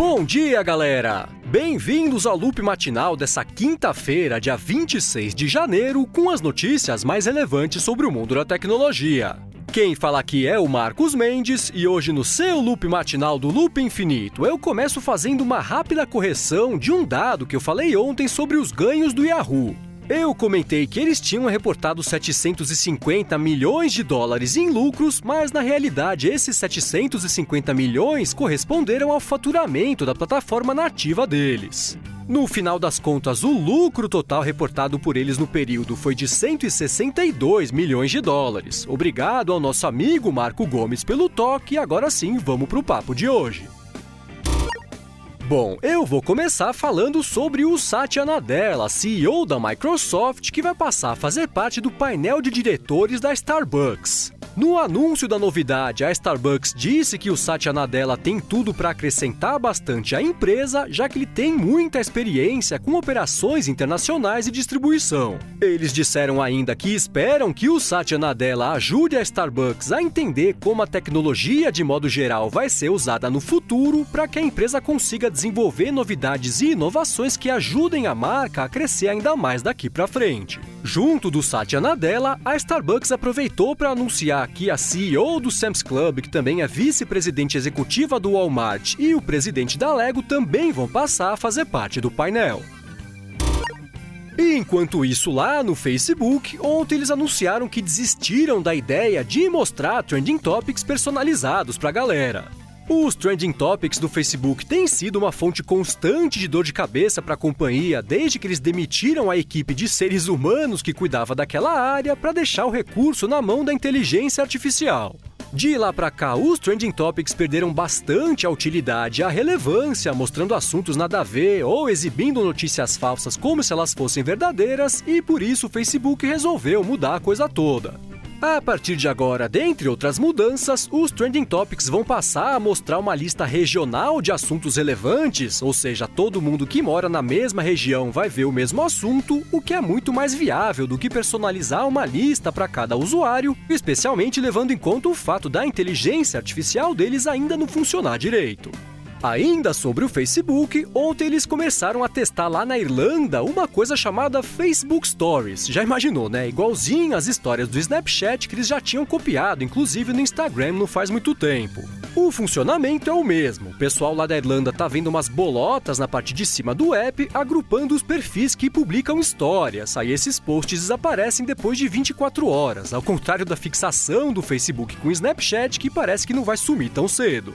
Bom dia, galera! Bem-vindos ao Loop Matinal dessa quinta-feira, dia 26 de janeiro, com as notícias mais relevantes sobre o mundo da tecnologia. Quem fala aqui é o Marcos Mendes e hoje no seu Loop Matinal do Loop Infinito eu começo fazendo uma rápida correção de um dado que eu falei ontem sobre os ganhos do Yahoo. Eu comentei que eles tinham reportado 750 milhões de dólares em lucros, mas na realidade esses 750 milhões corresponderam ao faturamento da plataforma nativa deles. No final das contas, o lucro total reportado por eles no período foi de 162 milhões de dólares. Obrigado ao nosso amigo Marco Gomes pelo toque e agora sim vamos para o papo de hoje. Bom, eu vou começar falando sobre o Satya Nadella, CEO da Microsoft, que vai passar a fazer parte do painel de diretores da Starbucks. No anúncio da novidade, a Starbucks disse que o Satya Nadella tem tudo para acrescentar bastante à empresa, já que ele tem muita experiência com operações internacionais e distribuição. Eles disseram ainda que esperam que o Satya Nadella ajude a Starbucks a entender como a tecnologia, de modo geral, vai ser usada no futuro para que a empresa consiga desenvolver novidades e inovações que ajudem a marca a crescer ainda mais daqui para frente. Junto do Satya Nadella, a Starbucks aproveitou para anunciar que a CEO do Sam's Club, que também é vice-presidente executiva do Walmart, e o presidente da Lego também vão passar a fazer parte do painel. E enquanto isso, lá no Facebook, ontem eles anunciaram que desistiram da ideia de mostrar Trending Topics personalizados para a galera. Os Trending Topics do Facebook têm sido uma fonte constante de dor de cabeça para a companhia desde que eles demitiram a equipe de seres humanos que cuidava daquela área para deixar o recurso na mão da inteligência artificial. De lá para cá, os Trending Topics perderam bastante a utilidade e a relevância, mostrando assuntos nada a ver ou exibindo notícias falsas como se elas fossem verdadeiras, e por isso o Facebook resolveu mudar a coisa toda. A partir de agora, dentre outras mudanças, os Trending Topics vão passar a mostrar uma lista regional de assuntos relevantes, ou seja, todo mundo que mora na mesma região vai ver o mesmo assunto, o que é muito mais viável do que personalizar uma lista para cada usuário, especialmente levando em conta o fato da inteligência artificial deles ainda não funcionar direito. Ainda sobre o Facebook, ontem eles começaram a testar lá na Irlanda uma coisa chamada Facebook Stories. Já imaginou, né? Igualzinho às histórias do Snapchat que eles já tinham copiado, inclusive no Instagram não faz muito tempo. O funcionamento é o mesmo. O pessoal lá da Irlanda tá vendo umas bolotas na parte de cima do app, agrupando os perfis que publicam histórias. Aí esses posts desaparecem depois de 24 horas, ao contrário da fixação do Facebook com o Snapchat, que parece que não vai sumir tão cedo.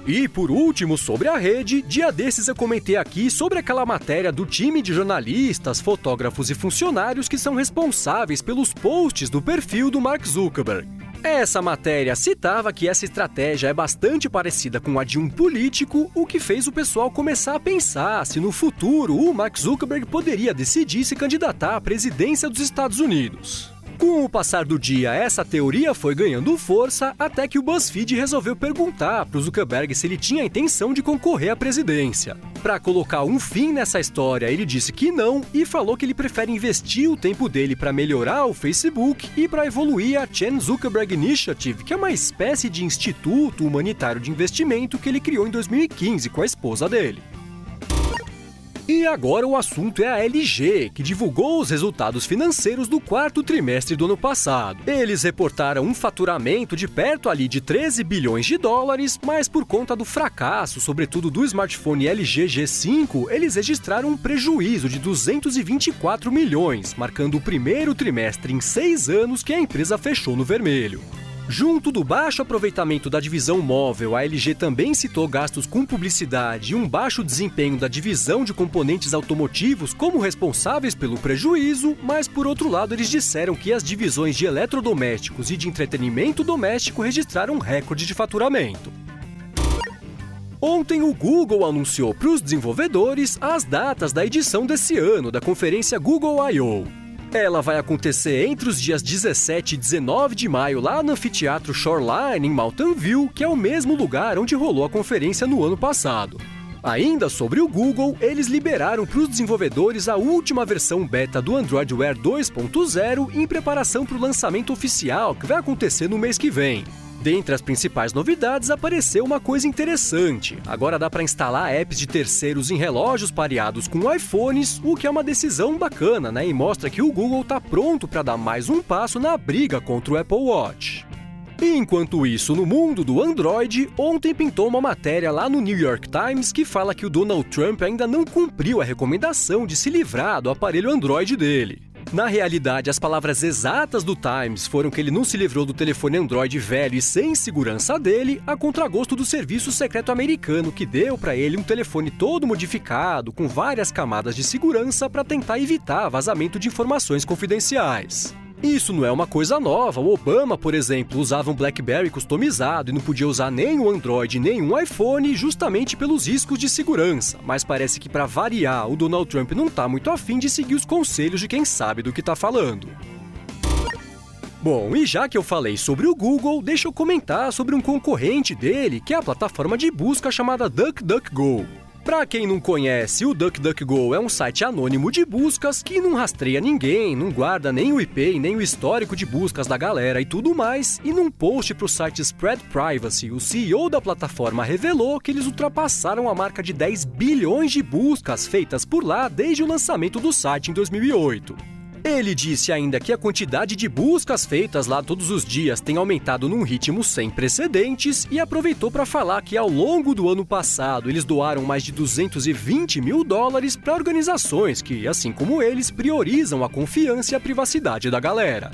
E por último, sobre a rede, dia desses eu comentei aqui sobre aquela matéria do time de jornalistas, fotógrafos e funcionários que são responsáveis pelos posts do perfil do Mark Zuckerberg. Essa matéria citava que essa estratégia é bastante parecida com a de um político, o que fez o pessoal começar a pensar se no futuro o Mark Zuckerberg poderia decidir se candidatar à presidência dos Estados Unidos. Com o passar do dia, essa teoria foi ganhando força até que o BuzzFeed resolveu perguntar para o Zuckerberg se ele tinha a intenção de concorrer à presidência. Para colocar um fim nessa história, ele disse que não e falou que ele prefere investir o tempo dele para melhorar o Facebook e para evoluir a Chan Zuckerberg Initiative, que é uma espécie de instituto humanitário de investimento que ele criou em 2015 com a esposa dele. E agora o assunto é a LG, que divulgou os resultados financeiros do quarto trimestre do ano passado. Eles reportaram um faturamento de perto ali de 13 bilhões de dólares, mas por conta do fracasso, sobretudo do smartphone LG G5, eles registraram um prejuízo de 224 milhões, marcando o primeiro trimestre em 6 anos que a empresa fechou no vermelho. Junto do baixo aproveitamento da divisão móvel, a LG também citou gastos com publicidade e um baixo desempenho da divisão de componentes automotivos como responsáveis pelo prejuízo, mas por outro lado eles disseram que as divisões de eletrodomésticos e de entretenimento doméstico registraram um recorde de faturamento. Ontem o Google anunciou para os desenvolvedores as datas da edição desse ano da conferência Google I/O. Ela vai acontecer entre os dias 17 e 19 de maio lá no anfiteatro Shoreline, em Mountain View, que é o mesmo lugar onde rolou a conferência no ano passado. Ainda sobre o Google, eles liberaram para os desenvolvedores a última versão beta do Android Wear 2.0 em preparação para o lançamento oficial, que vai acontecer no mês que vem. Dentre as principais novidades, apareceu uma coisa interessante. Agora dá para instalar apps de terceiros em relógios pareados com iPhones, o que é uma decisão bacana, né? E mostra que o Google está pronto para dar mais um passo na briga contra o Apple Watch. E enquanto isso, no mundo do Android, ontem pintou uma matéria lá no New York Times que fala que o Donald Trump ainda não cumpriu a recomendação de se livrar do aparelho Android dele. Na realidade, as palavras exatas do Times foram que ele não se livrou do telefone Android velho e sem segurança dele, a contragosto do serviço secreto americano que deu para ele um telefone todo modificado, com várias camadas de segurança para tentar evitar vazamento de informações confidenciais. Isso não é uma coisa nova. O Obama, por exemplo, usava um BlackBerry customizado e não podia usar nem o Android nem um iPhone justamente pelos riscos de segurança. Mas parece que, para variar, o Donald Trump não está muito afim de seguir os conselhos de quem sabe do que está falando. Bom, e já que eu falei sobre o Google, deixa eu comentar sobre um concorrente dele, que é a plataforma de busca chamada DuckDuckGo. Para quem não conhece, o DuckDuckGo é um site anônimo de buscas que não rastreia ninguém, não guarda nem o IP, nem o histórico de buscas da galera e tudo mais, e num post para o site Spread Privacy, o CEO da plataforma revelou que eles ultrapassaram a marca de 10 bilhões de buscas feitas por lá desde o lançamento do site em 2008. Ele disse ainda que a quantidade de buscas feitas lá todos os dias tem aumentado num ritmo sem precedentes e aproveitou para falar que ao longo do ano passado eles doaram mais de $220 mil para organizações que, assim como eles, priorizam a confiança e a privacidade da galera.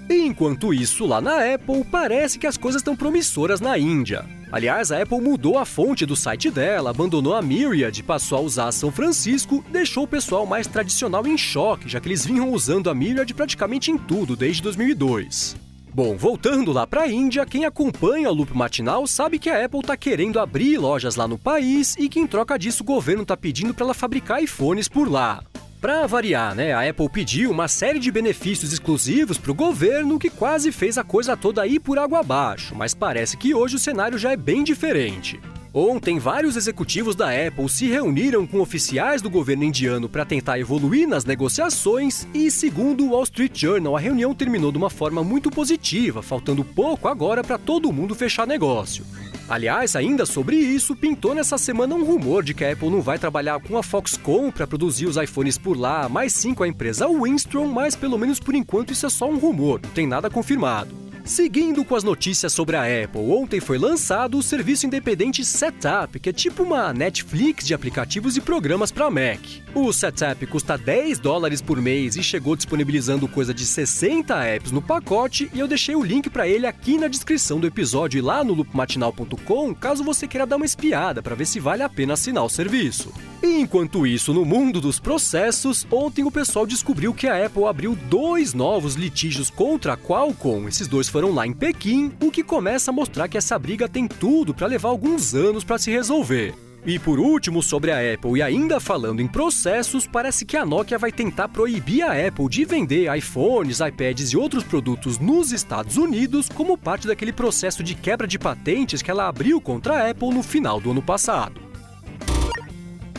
Enquanto isso, lá na Apple, parece que as coisas estão promissoras na Índia. Aliás, a Apple mudou a fonte do site dela, abandonou a Myriad, passou a usar a São Francisco, deixou o pessoal mais tradicional em choque, já que eles vinham usando a Myriad praticamente em tudo desde 2002. Bom, voltando lá para a Índia, quem acompanha o Loop Matinal sabe que a Apple está querendo abrir lojas lá no país e que em troca disso o governo está pedindo para ela fabricar iPhones por lá. Para variar, né, a Apple pediu uma série de benefícios exclusivos para o governo que quase fez a coisa toda ir por água abaixo, mas parece que hoje o cenário já é bem diferente. Ontem, vários executivos da Apple se reuniram com oficiais do governo indiano para tentar evoluir nas negociações e, segundo o Wall Street Journal, a reunião terminou de uma forma muito positiva, faltando pouco agora para todo mundo fechar negócio. Aliás, ainda sobre isso, pintou nessa semana um rumor de que a Apple não vai trabalhar com a Foxconn para produzir os iPhones por lá, mas sim com a empresa Wistron, mas pelo menos por enquanto isso é só um rumor, não tem nada confirmado. Seguindo com as notícias sobre a Apple, ontem foi lançado o serviço independente Setup, que é tipo uma Netflix de aplicativos e programas para Mac. O Setup custa $10 por mês e chegou disponibilizando coisa de 60 apps no pacote, e eu deixei o link para ele aqui na descrição do episódio e lá no loopmatinal.com, caso você queira dar uma espiada para ver se vale a pena assinar o serviço. E enquanto isso, no mundo dos processos, ontem o pessoal descobriu que a Apple abriu 2 novos litígios contra a Qualcomm. Esses 2 foram lá em Pequim, o que começa a mostrar que essa briga tem tudo para levar alguns anos para se resolver. E por último, sobre a Apple e ainda falando em processos, parece que a Nokia vai tentar proibir a Apple de vender iPhones, iPads e outros produtos nos Estados Unidos como parte daquele processo de quebra de patentes que ela abriu contra a Apple no final do ano passado.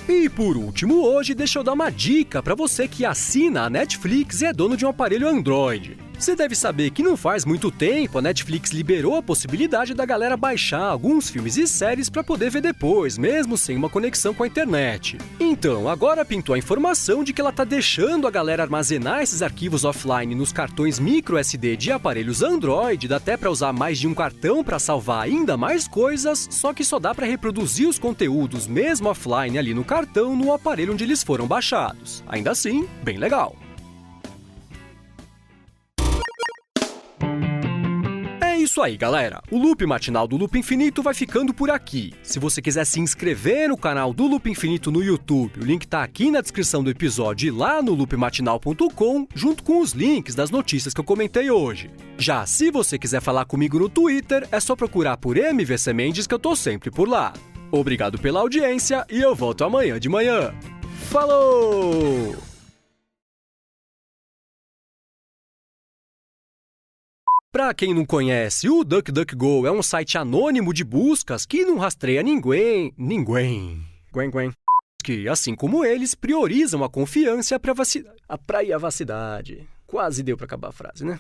E por último, hoje deixa eu dar uma dica para você que assina a Netflix e é dono de um aparelho Android. Você deve saber que não faz muito tempo a Netflix liberou a possibilidade da galera baixar alguns filmes e séries para poder ver depois, mesmo sem uma conexão com a internet. Então, agora pintou a informação de que ela tá deixando a galera armazenar esses arquivos offline nos cartões microSD de aparelhos Android, dá até para usar mais de um cartão para salvar ainda mais coisas, só que só dá para reproduzir os conteúdos mesmo offline ali no cartão no aparelho onde eles foram baixados. Ainda assim, bem legal. É isso aí, galera. O Loop Matinal do Loop Infinito vai ficando por aqui. Se você quiser se inscrever no canal do Loop Infinito no YouTube, o link tá aqui na descrição do episódio e lá no loopmatinal.com, junto com os links das notícias que eu comentei hoje. Já se você quiser falar comigo no Twitter, é só procurar por MVC Mendes que eu tô sempre por lá. Obrigado pela audiência e eu volto amanhã de manhã. Falou! Para quem não conhece, o DuckDuckGo é um site anônimo de buscas que não rastreia ninguém, que, assim como eles, priorizam a confiança e a privacidade. Quase deu para acabar a frase, né?